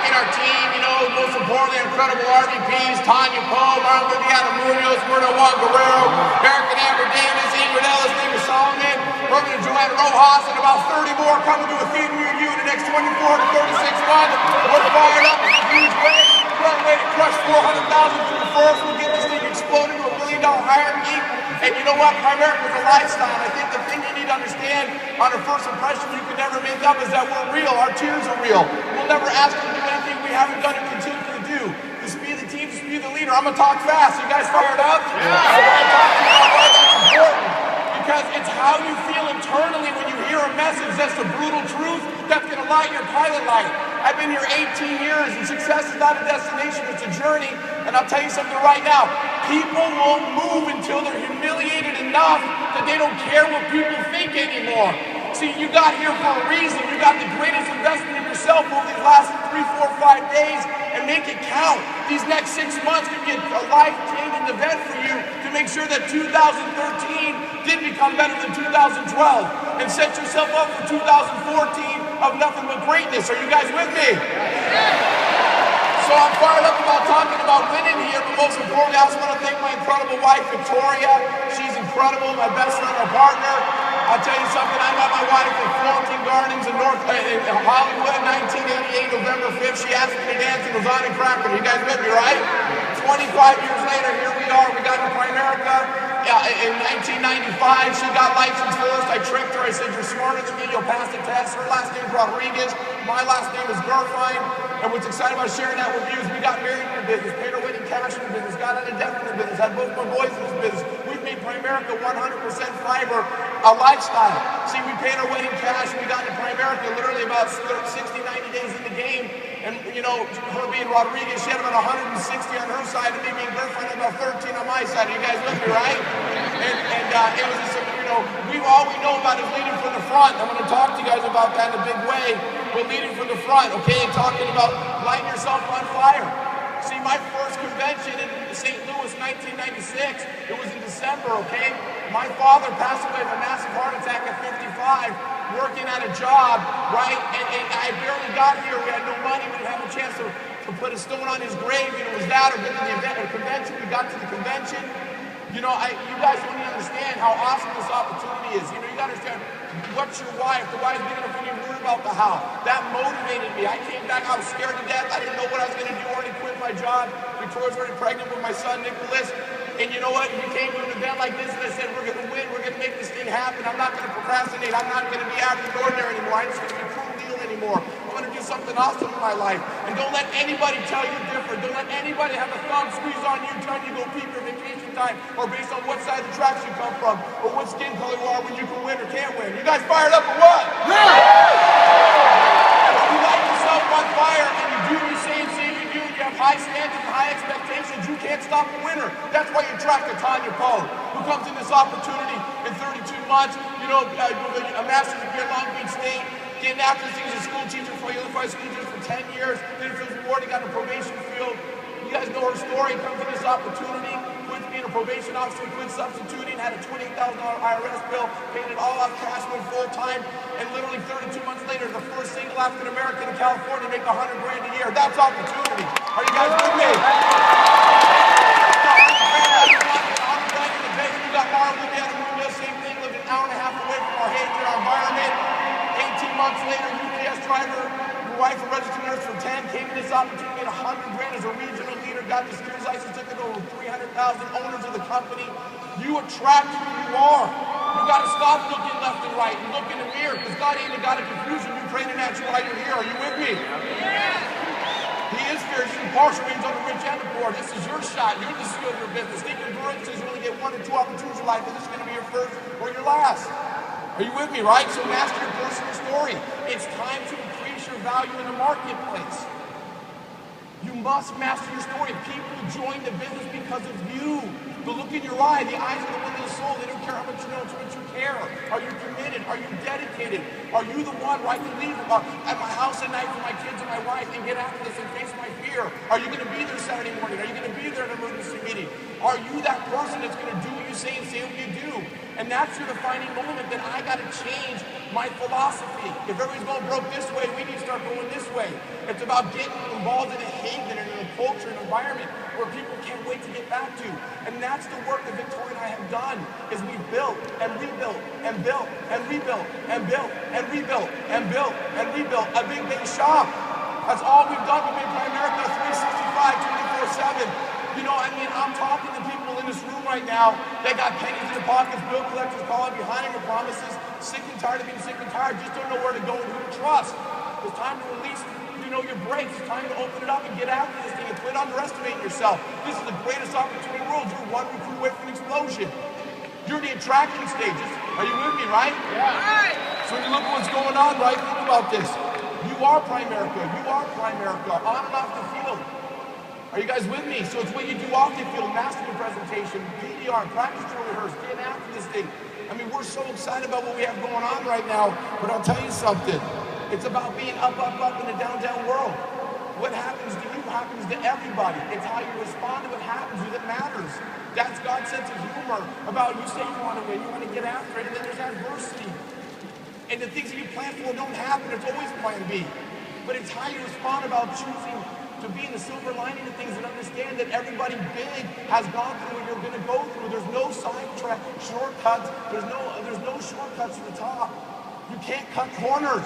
in our team, you know, most importantly, incredible RVPs, Tanya Poe, Marlon Viviana Munoz, Murdo Juan Guerrero, Eric and Amber Davis, Ingrid Ellis, David Solomon, Herman and Joanna Rojas, and about 30 more coming to a theater near you in the next 24 to 36 months. We're fired up in a huge way. We're on the way to crush 400,000 through the first. We'll get this thing exploding to $1 billion hierarchy. And you know what? Primerica is a lifestyle. I think the thing you need to understand on a first impression you can never make up is that we're real. Our tears are real. We'll never ask them to do anything we haven't done and continue to do. The speed of the team, the speed of the leader. I'm going to talk fast. You guys fired up? Yeah. So when I talk to you about why that's important, because it's how you feel internally when you hear a message that's the brutal truth that's going to light your pilot light. I've been here 18 years, and success is not a destination, it's a journey. And I'll tell you something right now. People won't move until they're humiliated enough that they don't care what people think anymore. See, you got here for a reason. You got the greatest investment in yourself over these last 3, 4, 5 days, and make it count. These next 6 months can be a life-changing event for you to make sure that 2013 did become better than 2012, and set yourself up for 2014 of nothing but greatness. Are you guys with me? So I'm fired up about talking about winning here, but most importantly, I also want to thank my incredible wife, Victoria. She's incredible, my best friend, our partner. I'll tell you something, I met my wife at Florentine Gardens in Hollywood, 1988, November 5th. She asked me to dance in Lasagna Cracker. You guys with me, right? 25 years later, here we are. We got to Primerica. In 1995, she got licensed first. I tricked her. I said, you're smarter than me. You'll pass the test. Her last name is Rodriguez. My last name is Gurfein. And what's exciting about sharing that with you is we got married in the business, paid our wedding cash in the business, got out of debt in the business, had both my boys in this business. We've made Primerica 100% fiber a lifestyle. See, we paid our wedding cash. We got into Primerica literally about 60, 90 days in the game. And, you know, her being Rodriguez, she had about 160 on her side, and me being Gurfein about 13 on my side. Are you guys with me, right? And it was just, you know, all we know about is leading from the front. I'm going to talk to you guys about that in a big way. We're leading from the front, okay? And talking about lighting yourself on fire. See, my first convention in St. Louis, 1996, it was in December, okay? My father passed away of a massive heart attack at 55, working at a job, right? And I barely got here. We had no money. We didn't have a chance to put a stone on his grave. And it was that or been to the event or convention. We got to the convention. You know, you guys don't even understand how awesome this opportunity is. You know, you got to understand what's your why. If the why is big enough, you need to worry about the how. That motivated me. I came back, I was scared to death. I didn't know what I was going to do. I already quit my job. Victoria's already pregnant with my son, Nicholas. And you know what? We came to an event like this and I said, we're going to win. We're going to make this thing happen. I'm not going to procrastinate. I'm not going to be average and ordinary anymore. I'm just going to be cool deal anymore. I'm going to do something awesome in my life. And don't let anybody tell you different. Don't let anybody have a thumb squeeze on you telling you to go peep your vacation time or based on what side of the tracks you come from or what skin color you are when you can win or can't win. You guys fired up or what? Yeah! If you light yourself on fire and you do what you say and say you do, you have high standards and high expectations, you can't stop a winner. That's why you attracted Tanya Poe, who comes in this opportunity in 32 months, you know, a master's degree at Long Beach State, getting after things as a school teacher for unified school teachers for 10 years, then feels rewarding on the probation field. You guys know her story, comes in this opportunity, quit being a probation officer, quit substituting, had a $28,000 IRS bill, paid it all off cash, went full time, and literally 32 months later, the first single African American in California make $100 grand a year. That's opportunity. Are you guys with me? We got Marlon Viviana Munoz, same thing, lived an hour and a half away from our haven, our environment. 18 months later, UPS driver, your wife, a registered nurse for 10, came in this opportunity, made $100 grand as a regional leader, got the steer's license, took it over 300,000 owners of the company. You attract who you are. You got to stop looking left and right and look in the mirror, because God ain't a God of confusion. You're training at you while you're here. Are you with me? Yeah. He is fierce and impartial, means on the rich and the poor. This is your shot. You're the CEO of your business. Think endurance is you only get 1 or 2 opportunities in life, and this is going to be your first or your last. Are you with me, right? So master your personal story. It's time to increase your value in the marketplace. You must master your story. People join the business because of you. The look in your eye, the eyes of the window of the soul, they don't care how much you know, it's what you care. Are you committed? Are you dedicated? Are you the one where I can leave at my house at night for my kids and my wife and get after this and face my fear? Are you going to be there Saturday morning? Are you going to be there at an emergency meeting? Are you that person that's going to do what you say and say what you do? And that's your defining moment that I got to change my philosophy. If everybody's going broke this way, we need to start going this way. It's about getting involved in a haven and in a culture and environment where people can't wait to get back to. And that's the work that Victoria and I have done, is we've built and rebuilt and built and rebuilt and built and rebuilt and built and rebuilt a big base shop. That's all we've done. We've made Primerica 365, 24/7. You know, I mean, I'm talking to people in this room right now that got pennies in their pockets, bill collectors calling behind your promises, sick and tired of being sick and tired, just don't know where to go and who to trust. It's time to release, you know, your brakes. It's time to open it up and get after this thing and quit underestimating yourself. This is the greatest opportunity in the world. You're one recruit away from an explosion. You're in the attraction stages. Are you with me, right? Yeah. So when you look at what's going on, right, think about this. You are Primerica. You are Primerica. On and off the field. Are you guys with me? So it's what you do off the field, master presentation, PDR, practice drill rehearse, get after this thing. I mean, we're so excited about what we have going on right now, but I'll tell you something. It's about being up in the down world. What happens to you happens to everybody. It's how you respond to what happens that matters. That's God's sense of humor about you say you want to win, you want to get after it, and then there's adversity. And the things that you plan for don't happen. It's always plan B. But it's how you respond about choosing to be in the silver lining of things and understand that everybody big has gone through what you're going to go through. There's no sidetrack, shortcuts. There's no shortcuts to the top. You can't cut corners.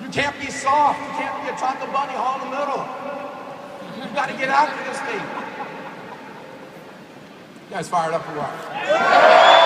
You can't be soft. You can't be a chocolate bunny all in the middle. You've got to get after this thing. You guys fired up for what?